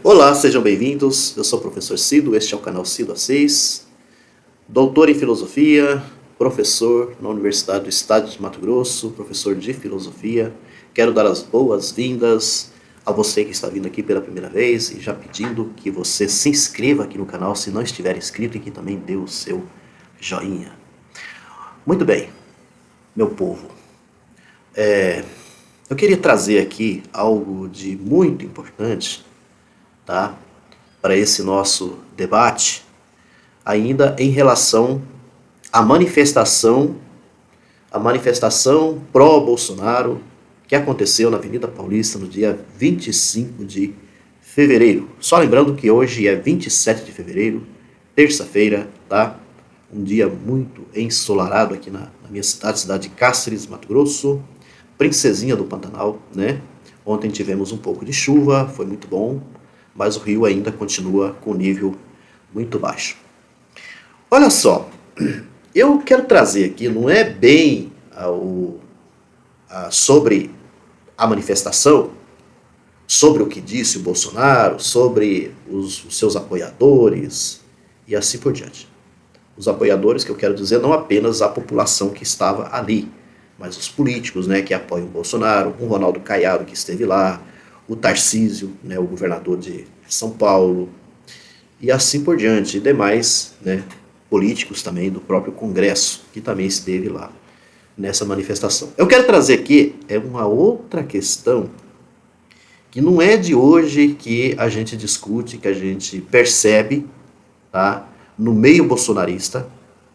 Olá, sejam bem-vindos. Eu sou o professor Cido, este é o canal Cido A6, doutor em filosofia, professor na Universidade do Estado de Mato Grosso, professor de filosofia. Quero dar as boas-vindas a você que está vindo aqui pela primeira vez e já pedindo que você se inscreva aqui no canal, se não estiver inscrito, e que também dê o seu joinha. Muito bem, meu povo. Eu queria trazer aqui algo de muito importante, tá, para esse nosso debate, ainda em relação à manifestação pró-Bolsonaro que aconteceu na Avenida Paulista no dia 25 de fevereiro. Só lembrando que hoje é 27 de fevereiro, terça-feira, tá? Um dia muito ensolarado aqui na minha cidade de Cáceres, Mato Grosso, princesinha do Pantanal, né? Ontem tivemos um pouco de chuva, foi muito bom, mas o rio ainda continua com nível muito baixo. Olha só, eu quero trazer aqui, não é bem sobre a manifestação, sobre o que disse o Bolsonaro, sobre os seus apoiadores e assim por diante. Os apoiadores, que eu quero dizer, não apenas a população que estava ali, mas os políticos, né, que apoiam o Bolsonaro, o Ronaldo Caiado, que esteve lá, o Tarcísio, né, o governador de São Paulo, e assim por diante, e demais, né, políticos também do próprio Congresso, que também esteve lá nessa manifestação. Eu quero trazer aqui uma outra questão que não é de hoje que a gente discute, que a gente percebe, tá, no meio bolsonarista,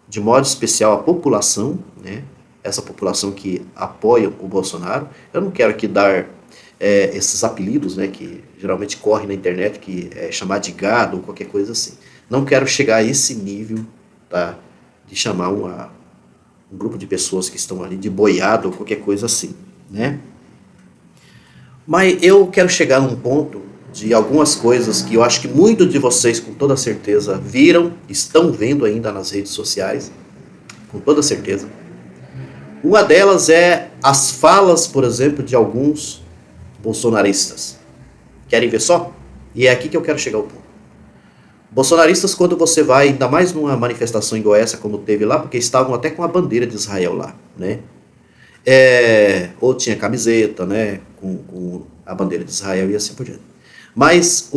de modo especial a população, né, essa população que apoia o Bolsonaro. Eu não quero aqui dar esses apelidos, né, que geralmente correm na internet, que é chamar de gado ou qualquer coisa assim. Não quero chegar a esse nível, tá, de chamar um grupo de pessoas que estão ali de boiado ou qualquer coisa assim, né? Mas eu quero chegar num ponto de algumas coisas que eu acho que muitos de vocês com toda certeza viram, estão vendo ainda nas redes sociais, com toda certeza. Uma delas é as falas, por exemplo, de alguns bolsonaristas. Querem ver só? E é aqui que eu quero chegar ao ponto. Bolsonaristas, quando você vai, ainda mais numa manifestação em Goiás, como teve lá, porque estavam até com a bandeira de Israel lá, né? Ou tinha camiseta, né, com a bandeira de Israel e assim por diante. Mas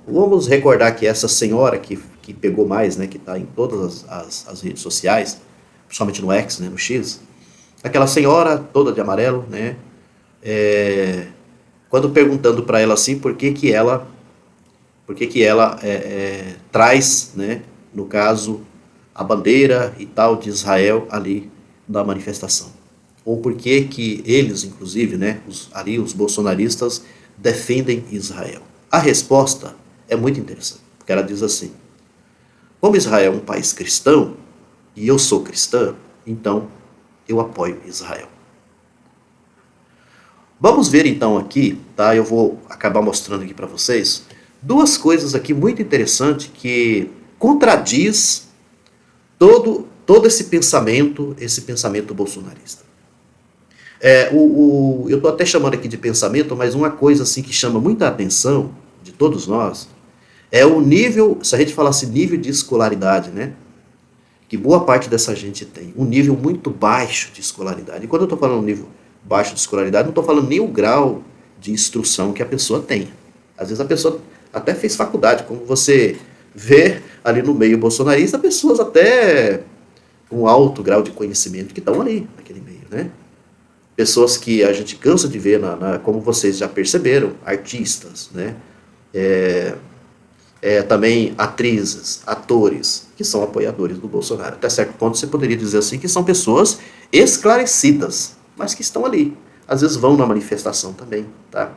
vamos recordar que essa senhora que pegou mais, né, que está em todas as redes sociais, principalmente no X, né, no X, aquela senhora toda de amarelo, né, quando perguntando para ela assim por que ela traz, né, no caso, a bandeira e tal de Israel ali na manifestação. Ou por que eles, inclusive, né, os bolsonaristas, defendem Israel. A resposta é muito interessante, porque ela diz assim: como Israel é um país cristão, e eu sou cristã, então eu apoio Israel. Vamos ver então aqui, tá? Eu vou acabar mostrando aqui para vocês duas coisas aqui muito interessantes que contradiz todo esse pensamento bolsonarista. Eu estou até chamando aqui de pensamento, mas uma coisa assim que chama muita atenção de todos nós é o nível, se a gente falasse nível de escolaridade, né? Que boa parte dessa gente tem, um nível muito baixo de escolaridade. E quando eu estou falando nível baixo de escolaridade, não estou falando nem o grau de instrução que a pessoa tem. Às vezes a pessoa até fez faculdade, como você vê ali no meio bolsonarista, pessoas até com alto grau de conhecimento que estão ali naquele meio, né? Pessoas que a gente cansa de ver, como vocês já perceberam, artistas, né? Também atrizes, atores, que são apoiadores do Bolsonaro. Até certo ponto você poderia dizer assim que são pessoas esclarecidas, mas que estão ali. Às vezes vão na manifestação também, tá?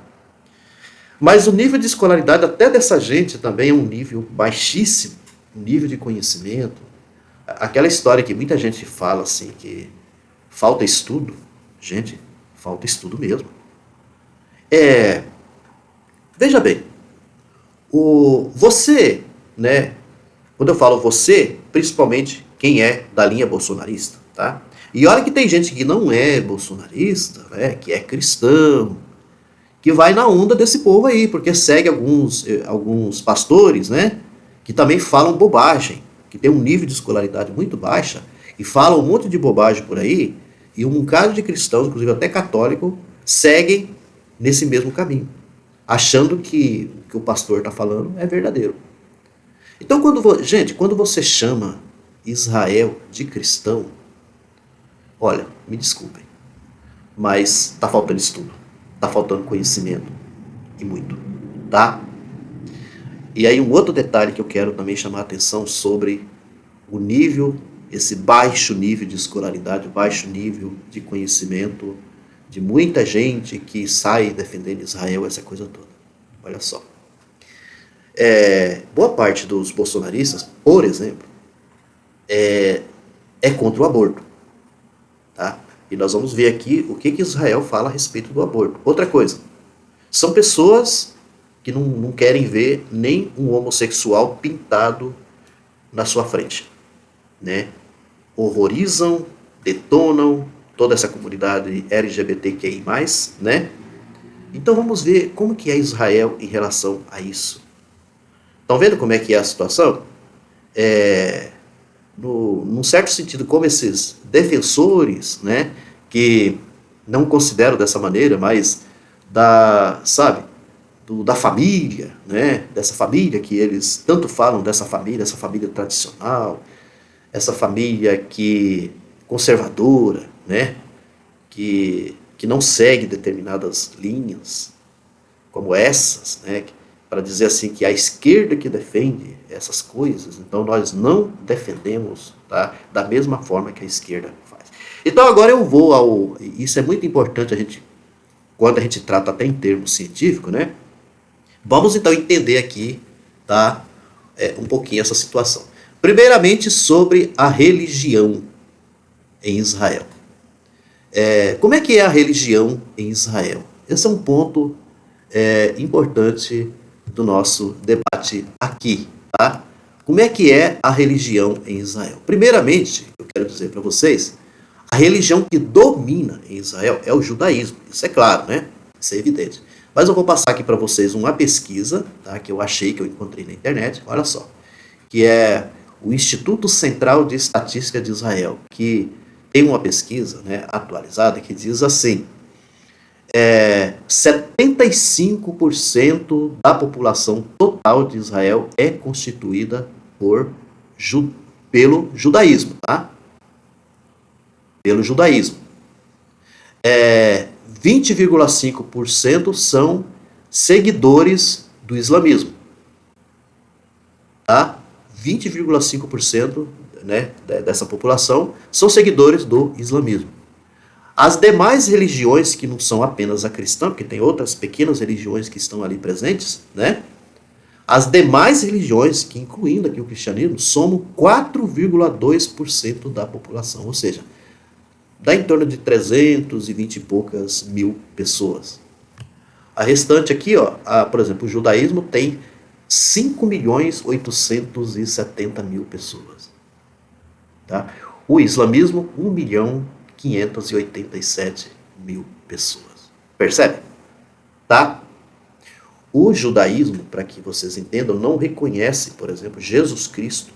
Mas o nível de escolaridade até dessa gente também é um nível baixíssimo, um nível de conhecimento. Aquela história que muita gente fala assim, que falta estudo. Gente, falta estudo mesmo. Veja bem, você, né, quando eu falo você, principalmente quem é da linha bolsonarista, tá? E olha que tem gente que não é bolsonarista, né, que é cristão, que vai na onda desse povo aí, porque segue alguns pastores, né, que também falam bobagem, que tem um nível de escolaridade muito baixa, e falam um monte de bobagem por aí, e um bocado de cristãos, inclusive até católico, seguem nesse mesmo caminho, achando que o que o pastor está falando é verdadeiro. Então, gente, quando você chama Israel de cristão, olha, me desculpem, mas está faltando estudo, está faltando conhecimento, e muito, tá? E aí um outro detalhe que eu quero também chamar a atenção sobre o nível, esse baixo nível de escolaridade, baixo nível de conhecimento de muita gente que sai defendendo Israel, essa coisa toda. Olha só. Boa parte dos bolsonaristas, por exemplo, é contra o aborto. Tá? E nós vamos ver aqui o que Israel fala a respeito do aborto. Outra coisa, são pessoas que não querem ver nem um homossexual pintado na sua frente. Né? Horrorizam, detonam toda essa comunidade LGBTQI+, né? Então vamos ver como que é Israel em relação a isso. Estão vendo como é que é a situação? Num certo sentido, como esses defensores, né, que não consideram dessa maneira, mas da família, né, dessa família que eles tanto falam, essa família tradicional, essa família conservadora, né, que não segue determinadas linhas, como essas, né, para dizer assim que a esquerda que defende essas coisas, então nós não defendemos, tá, da mesma forma que a esquerda faz. Então agora eu vou isso é muito importante quando a gente trata até em termos científicos, né? Vamos então entender aqui, tá, um pouquinho essa situação. Primeiramente sobre a religião em Israel. Como é que é a religião em Israel? Esse é um ponto importante do nosso debate aqui. Tá? Como é que é a religião em Israel? Primeiramente, eu quero dizer para vocês, a religião que domina em Israel é o judaísmo. Isso é claro, né? Isso é evidente. Mas eu vou passar aqui para vocês uma pesquisa, tá, que eu encontrei na internet, olha só, que é o Instituto Central de Estatística de Israel, que tem uma pesquisa, né, atualizada que diz assim, 75% da população total de Israel é constituída pelo judaísmo, tá? Pelo judaísmo. 20,5% são seguidores do islamismo, tá? 20,5%, né, dessa população são seguidores do islamismo. As demais religiões, que não são apenas a cristã, porque tem outras pequenas religiões que estão ali presentes, né? As demais religiões, que incluindo aqui o cristianismo, somam 4,2% da população, ou seja, dá em torno de 320 e poucas mil pessoas. A restante aqui, ó, por exemplo, o judaísmo tem 5.870.000 pessoas. Tá? O islamismo, 1.587.000 pessoas. Percebe? Tá? O judaísmo, para que vocês entendam, não reconhece, por exemplo, Jesus Cristo,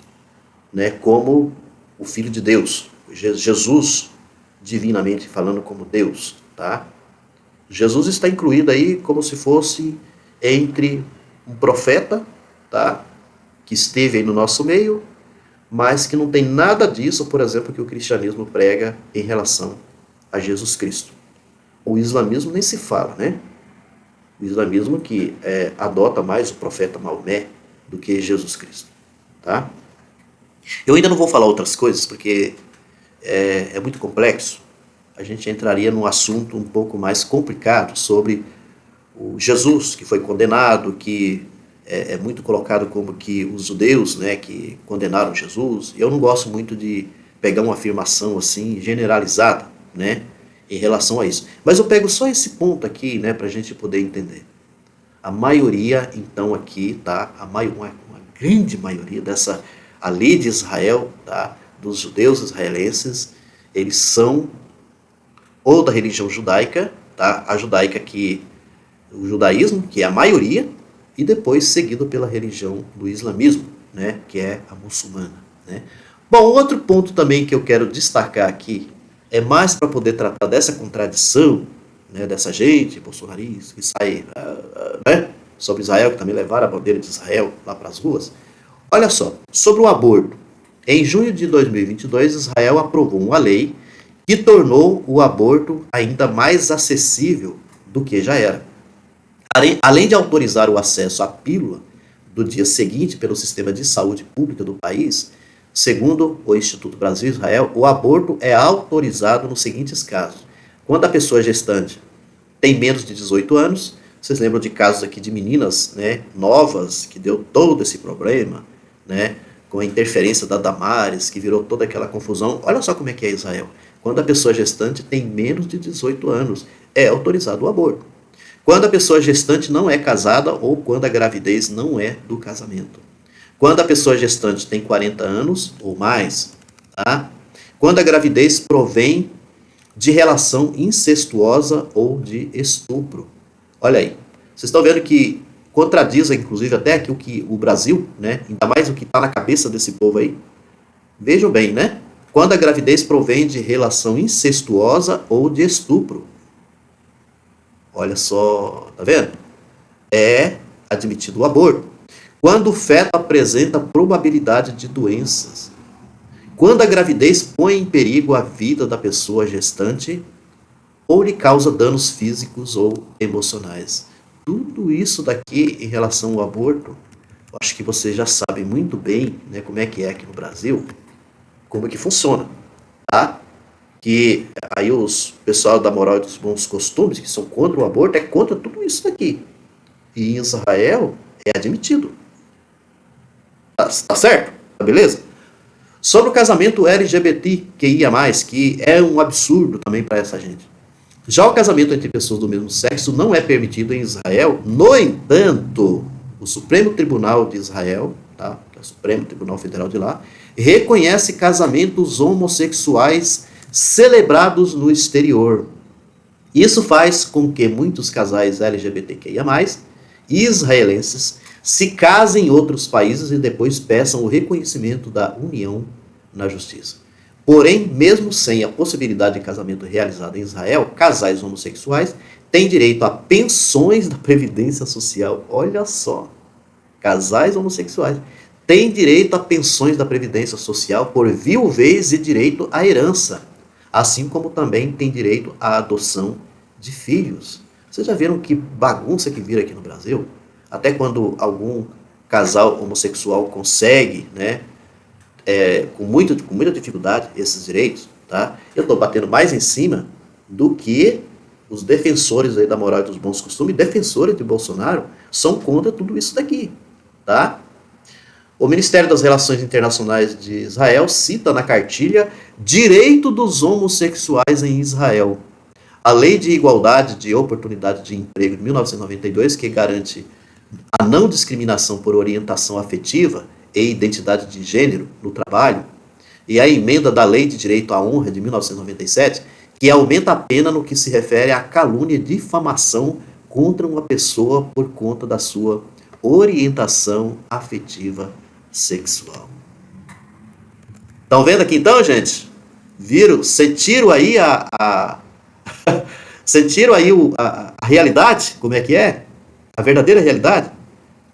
né, como o Filho de Deus. Jesus, divinamente falando, como Deus. Tá? Jesus está incluído aí como se fosse entre um profeta, tá, que esteve aí no nosso meio, mas que não tem nada disso, por exemplo, que o cristianismo prega em relação a Jesus Cristo. O islamismo nem se fala, né? O islamismo que adota mais o profeta Maomé do que Jesus Cristo, tá? Eu ainda não vou falar outras coisas, porque é muito complexo. A gente entraria num assunto um pouco mais complicado sobre o Jesus, que foi condenado, que é muito colocado como que os judeus, né, que condenaram Jesus. Eu não gosto muito de pegar uma afirmação assim generalizada, né, em relação a isso. Mas eu pego só esse ponto aqui, né, para a gente poder entender. A maioria, então, aqui, tá, uma grande maioria a lei de Israel, tá, dos judeus israelenses, eles são ou da religião judaica, tá, a judaica que o judaísmo, que é a maioria, e depois seguido pela religião do islamismo, né, que é a muçulmana, né. Bom, outro ponto também que eu quero destacar aqui, é mais para poder tratar dessa contradição, né, dessa gente bolsonarista que sai, né, sobre Israel, que também levaram a bandeira de Israel lá para as ruas. Olha só, sobre o aborto. Em junho de 2022, Israel aprovou uma lei que tornou o aborto ainda mais acessível do que já era. Além de autorizar o acesso à pílula do dia seguinte pelo sistema de saúde pública do país, segundo o Instituto Brasil-Israel, o aborto é autorizado nos seguintes casos. Quando a pessoa gestante tem menos de 18 anos, vocês lembram de casos aqui de meninas, né, novas, que deu todo esse problema, né, com a interferência da Damares, que virou toda aquela confusão. Olha só como é que é Israel. Quando a pessoa gestante tem menos de 18 anos, é autorizado o aborto. Quando a pessoa gestante não é casada ou quando a gravidez não é do casamento. Quando a pessoa gestante tem 40 anos ou mais, tá? Quando a gravidez provém de relação incestuosa ou de estupro. Olha aí, vocês estão vendo que contradiz, inclusive, até aqui o que o Brasil, né? Ainda mais o que está na cabeça desse povo aí. Vejam bem, né? Quando a gravidez provém de relação incestuosa ou de estupro. Olha só, tá vendo? É admitido o aborto. Quando o feto apresenta probabilidade de doenças. Quando a gravidez põe em perigo a vida da pessoa gestante ou lhe causa danos físicos ou emocionais. Tudo isso daqui em relação ao aborto, eu acho que vocês já sabem muito bem, né, como é que é aqui no Brasil, como é que funciona, tá? Que aí os pessoal da moral e dos bons costumes, que são contra o aborto, é contra tudo isso daqui. E em Israel é admitido. Tá certo? Tá beleza? Sobre o casamento LGBTQIA+, que é um absurdo também para essa gente. Já o casamento entre pessoas do mesmo sexo não é permitido em Israel. No entanto, o Supremo Tribunal de Israel, tá? Que é o Supremo Tribunal Federal de lá, reconhece casamentos homossexuais celebrados no exterior. Isso faz com que muitos casais LGBTQIA+, israelenses, se casem em outros países e depois peçam o reconhecimento da união na justiça. Porém, mesmo sem a possibilidade de casamento realizado em Israel, casais homossexuais têm direito a pensões da Previdência Social. Olha só, casais homossexuais têm direito a pensões da Previdência Social por viuvez e direito à herança, assim como também têm direito à adoção de filhos. Vocês já viram que bagunça que vira aqui no Brasil? Até quando algum casal homossexual consegue, né, com muita dificuldade, esses direitos, tá? Eu estou batendo mais em cima do que os defensores aí da moral e dos bons costumes, defensores de Bolsonaro, são contra tudo isso daqui, tá? O Ministério das Relações Internacionais de Israel cita na cartilha direito dos homossexuais em Israel. A Lei de Igualdade de Oportunidade de Emprego de 1992, que garante a não discriminação por orientação afetiva e identidade de gênero no trabalho, e a emenda da Lei de Direito à Honra de 1997, que aumenta a pena no que se refere à calúnia e difamação contra uma pessoa por conta da sua orientação afetiva sexual. Estão vendo aqui então, gente? Viram? Sentiram aí sentiram aí a realidade? Como é que é? A verdadeira realidade?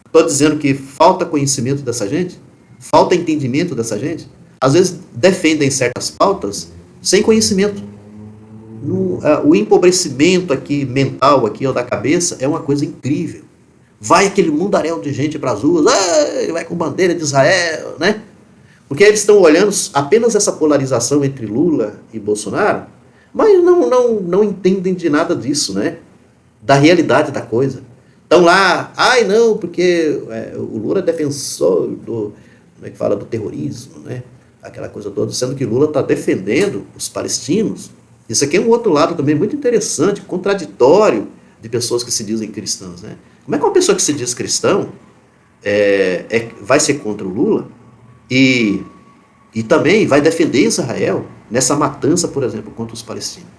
Estou dizendo que falta conhecimento dessa gente? Falta entendimento dessa gente? Às vezes defendem certas pautas sem conhecimento. O empobrecimento aqui, mental aqui, ó, da cabeça é uma coisa incrível. Vai aquele mundaréu de gente para as ruas, vai com bandeira de Israel, né? Porque eles estão olhando apenas essa polarização entre Lula e Bolsonaro, mas não entendem de nada disso, né? Da realidade da coisa. Estão lá, não, porque o Lula é defensor do, como é que fala, do terrorismo, né? Aquela coisa toda, sendo que Lula está defendendo os palestinos. Isso aqui é um outro lado também muito interessante, contraditório de pessoas que se dizem cristãs, né? Como é que uma pessoa que se diz cristão vai ser contra o Lula e também vai defender Israel nessa matança, por exemplo, contra os palestinos?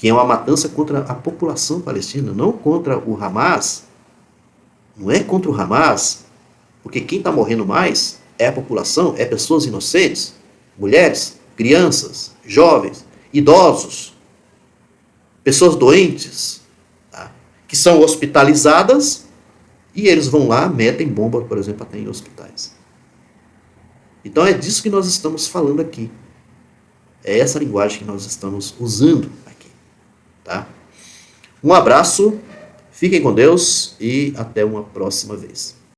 que é uma matança contra a população palestina, não contra o Hamas. Não é contra o Hamas, porque quem está morrendo mais é a população, é pessoas inocentes, mulheres, crianças, jovens, idosos, pessoas doentes, tá? Que são hospitalizadas e eles vão lá, metem bomba, por exemplo, até em hospitais. Então é disso que nós estamos falando aqui. É essa linguagem que nós estamos usando aqui. Tá? Um abraço, fiquem com Deus e até uma próxima vez.